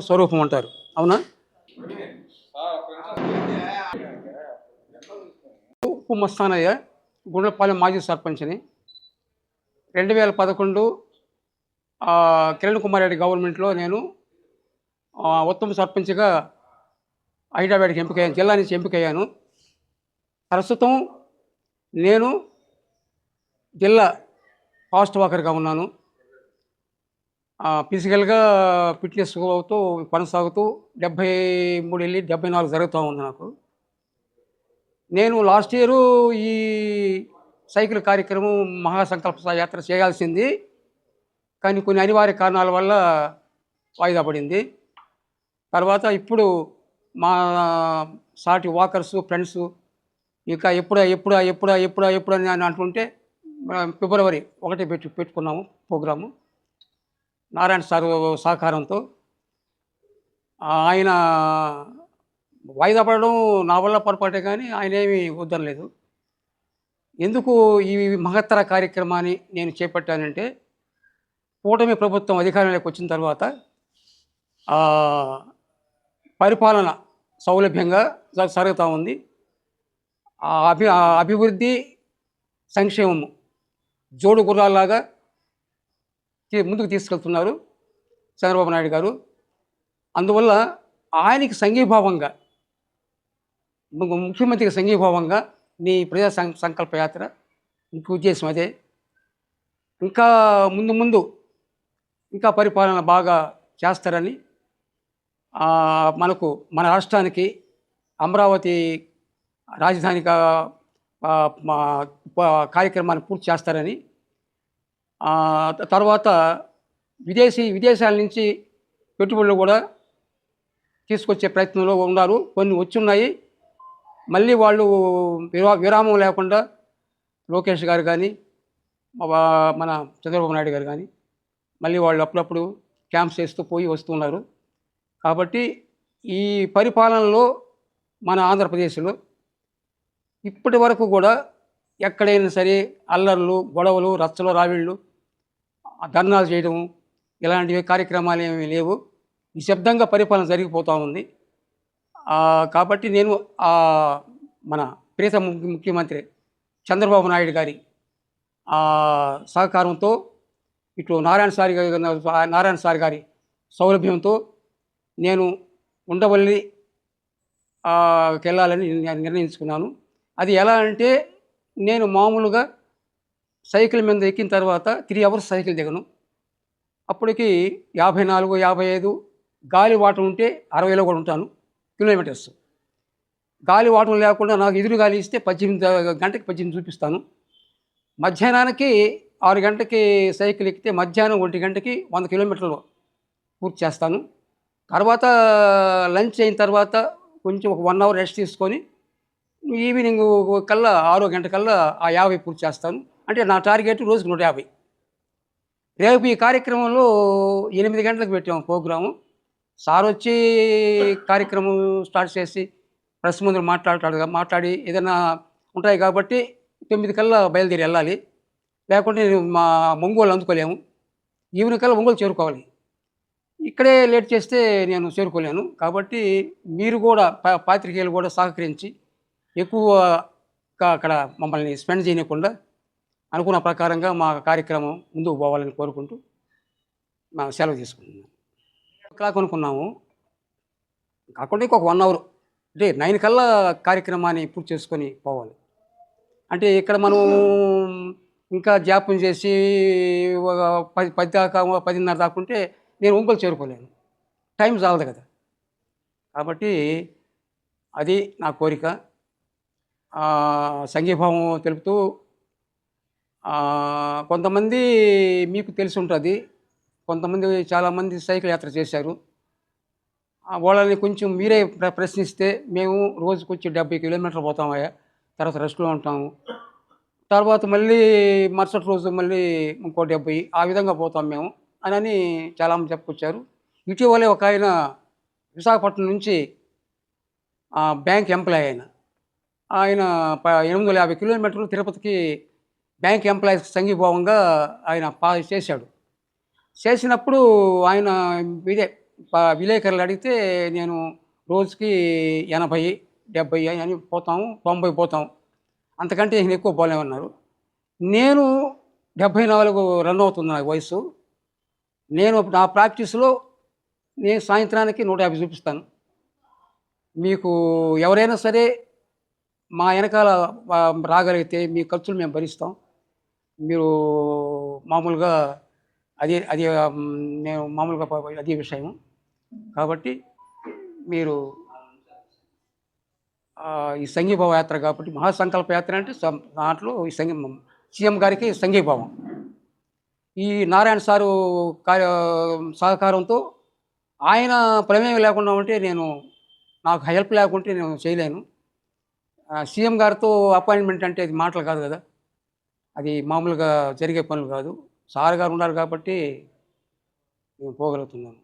స్వరూపం అంటారు. అవునా? ఉప్పు మస్తానయ్య, గుండ్లపాలెం మాజీ సర్పంచ్ని. 2011 కిరణ్ కుమార్ రెడ్డి గవర్నమెంట్లో నేను ఉత్తమ సర్పంచ్గా హైదరాబాద్కి ఎంపికయ్యాను, జిల్లా నుంచి ఎంపికయ్యాను. ప్రస్తుతం నేను జిల్లా ఫాస్ట్ వాకర్గా ఉన్నాను. ఫిజికల్గా ఫిట్నెస్ అవుతూ కొనసాగుతూ 73 వెళ్ళి 74 జరుగుతూ ఉంది నాకు. నేను లాస్ట్ ఇయరు ఈ సైకిల్ కార్యక్రమం మహాసంకల్ప యాత్ర చేయాల్సింది, కానీ కొన్ని అనివార్య కారణాల వల్ల వాయిదా పడింది. తర్వాత ఇప్పుడు మా సాటి వాకర్సు ఫ్రెండ్స్ ఇంకా ఎప్పుడా అని అంటుంటే ఫిబ్రవరి 1 పెట్టుకున్నాము ప్రోగ్రాము. నారాయణ సారు సహకారంతో. ఆయన వాయిదా పడడం నా వల్ల పొరపాటే, కానీ ఆయన ఏమీ వద్దనలేదు. ఎందుకు ఈ మహత్తర కార్యక్రమాన్ని నేను చేపట్టానంటే, కూటమి ప్రభుత్వం అధికారంలోకి వచ్చిన తర్వాత పరిపాలన సౌలభ్యంగా జరుగుతూ ఉంది. అభివృద్ధి సంక్షేమము జోడు గుర్రాల్లాగా ముందుకు తీసుకెళ్తున్నారు చంద్రబాబు నాయుడు గారు. అందువల్ల ఆయనకి సంఘీభావంగా, ముఖ్యమంత్రికి సంఘీభావంగా నీ ప్రజా సంకల్ప యాత్ర ఇంక ఉద్దేశం అదే. ఇంకా ముందు ఇంకా పరిపాలన బాగా చేస్తారని, మన రాష్ట్రానికి అమరావతి రాజధానిగా కార్యక్రమాన్ని పూర్తి చేస్తారని, తర్వాత విదేశాల నుంచి పెట్టుబడులు కూడా తీసుకొచ్చే ప్రయత్నంలో ఉన్నారు. కొన్ని వచ్చున్నాయి, మళ్ళీ వాళ్ళు విరామం లేకుండా లోకేష్ గారు కానీ మన చంద్రబాబు నాయుడు గారు కానీ మళ్ళీ వాళ్ళు అప్పుడప్పుడు క్యాంప్స్ వేస్తూ వస్తున్నారు. కాబట్టి ఈ పరిపాలనలో మన ఆంధ్రప్రదేశ్లో ఇప్పటి వరకు కూడా ఎక్కడైనా సరే అల్లర్లు, గొడవలు, రచ్చలు, రావిళ్ళు, ధర్నాలు చేయడం ఇలాంటివి కార్యక్రమాలు ఏమీ లేవు. నిశ్శబ్దంగా పరిపాలన జరిగిపోతూ ఉంది. కాబట్టి నేను మన ప్రియతమ ముఖ్యమంత్రి చంద్రబాబు నాయుడు గారి సహకారంతో, ఇటు నారాయణ సార్ గారి సౌలభ్యంతో నేను ఉండవల్లి వెళ్ళాలని నిర్ణయించుకున్నాను. అది ఎలా అంటే, నేను మామూలుగా సైకిల్ మీద ఎక్కిన తర్వాత 3 అవర్స్ సైకిల్ దిగను. అప్పటికి 54, 55 గాలి వాటం ఉంటే 60లో కూడా ఉంటాను కిలోమీటర్స్. గాలి వాటం లేకుండా నాకు ఎదురు గాలి ఇస్తే 18 గంటకి 18 చూపిస్తాను. మధ్యాహ్నానికి 6 గంటకి సైకిల్ ఎక్కితే మధ్యాహ్నం 1 గంటకి 100 కిలోమీటర్లు పూర్తి చేస్తాను. తర్వాత లంచ్ అయిన తర్వాత కొంచెం ఒక 1 అవర్ రెస్ట్ తీసుకొని ఈవినింగ్ కల్లా 6 గంటకల్లా 50 పూర్తి చేస్తాను. అంటే నా టార్గెట్ రోజుకు 150. రేపు ఈ కార్యక్రమంలో 8 గంటలకు పెట్టాము ప్రోగ్రాము. సార్ వచ్చి కార్యక్రమం స్టార్ట్ చేసి ప్రెస్ ముందు మాట్లాడి ఏదైనా ఉంటాయి కాబట్టి 9 కల్లా బయలుదేరి వెళ్ళాలి. లేకుంటే మా ఒంగోలు అందుకోలేము. ఈవినింగ్ కల్లా ఒంగోలు చేరుకోవాలి. ఇక్కడే లేట్ చేస్తే నేను చేరుకోలేను. కాబట్టి మీరు కూడా పాత్రికేయులు కూడా సహకరించి ఎక్కువగా అక్కడ మమ్మల్ని స్పెండ్ చేయకుండా అనుకున్న ప్రకారంగా మా కార్యక్రమం ముందుకు పోవాలని కోరుకుంటూ సెలవు తీసుకుంటున్నాను. క్లాక్ అనుకున్నాము, కాకుండా ఇంకొక 1 అవర్ అంటే 9 కల్లా కార్యక్రమాన్ని పూర్తి చేసుకొని పోవాలి. అంటే ఇక్కడ మనం ఇంకా జాప్యం చేసి 10 దాకా 10:30 దాకా ఉంటే నేను ఒంగోలు చేరుకోలేను, టైం చాలదు కదా. కాబట్టి అది నా కోరిక. సంఘీభావం తెలుపుతూ, కొంతమంది మీకు తెలిసి ఉంటుంది, కొంతమంది చాలామంది సైకిల్ యాత్ర చేశారు. వాళ్ళని కొంచెం మీరే ప్రశ్నిస్తే, మేము రోజుకు వచ్చి 70 కిలోమీటర్లు పోతామయ్యా, తర్వాత రెస్ట్లో ఉంటాము, తర్వాత మళ్ళీ మరుసటి రోజు మళ్ళీ ఇంకో 70, ఆ విధంగా పోతాం మేము అని చాలామంది చెప్పుకొచ్చారు. ఇటీవలే ఒక ఆయన విశాఖపట్నం నుంచి బ్యాంక్ ఎంప్లాయ్ ఆయన 850 కిలోమీటర్లు తిరుపతికి బ్యాంక్ ఎంప్లాయీస్ సంఘీభావంగా ఆయన చేశాడు. చేసినప్పుడు ఆయన ఇదే విలేకరులు అడిగితే నేను రోజుకి 80, 70 అని పోతాము, 90 పోతాం. అంతకంటే ఇంక ఎక్కువ పోలేమన్నారు. నేను 74 రన్ అవుతుంది నాకు వయస్సు. నేను నా ప్రాక్టీస్‌లో నేను సాయంత్రానికి 150 చూపిస్తాను. మీకు ఎవరైనా సరే మా ఎనకాల రాగలిగితే మీ ఖర్చులు మేము భరిస్తాం. మీరు మామూలుగా అదే అదే నేను మామూలుగా అదే విషయం. కాబట్టి మీరు ఈ సంఘీభావ యాత్ర కాబట్టి మహాసంకల్ప యాత్ర అంటే దాంట్లో ఈ సీఎం గారికి సంఘీభావం. ఈ నారాయణ సారు సహకారంతో ఆయన ప్రమేయం లేకుండా ఉంటే నాకు హెల్ప్ లేకుంటే నేను చేయలేను. సీఎం గారితో అపాయింట్మెంట్ అంటే అది మాటలు కాదు కదా! అది మామూలుగా జరిగే పనులు కాదు. సార్ గారు ఉన్నారు కాబట్టి నేను పోగలుగుతున్నాను.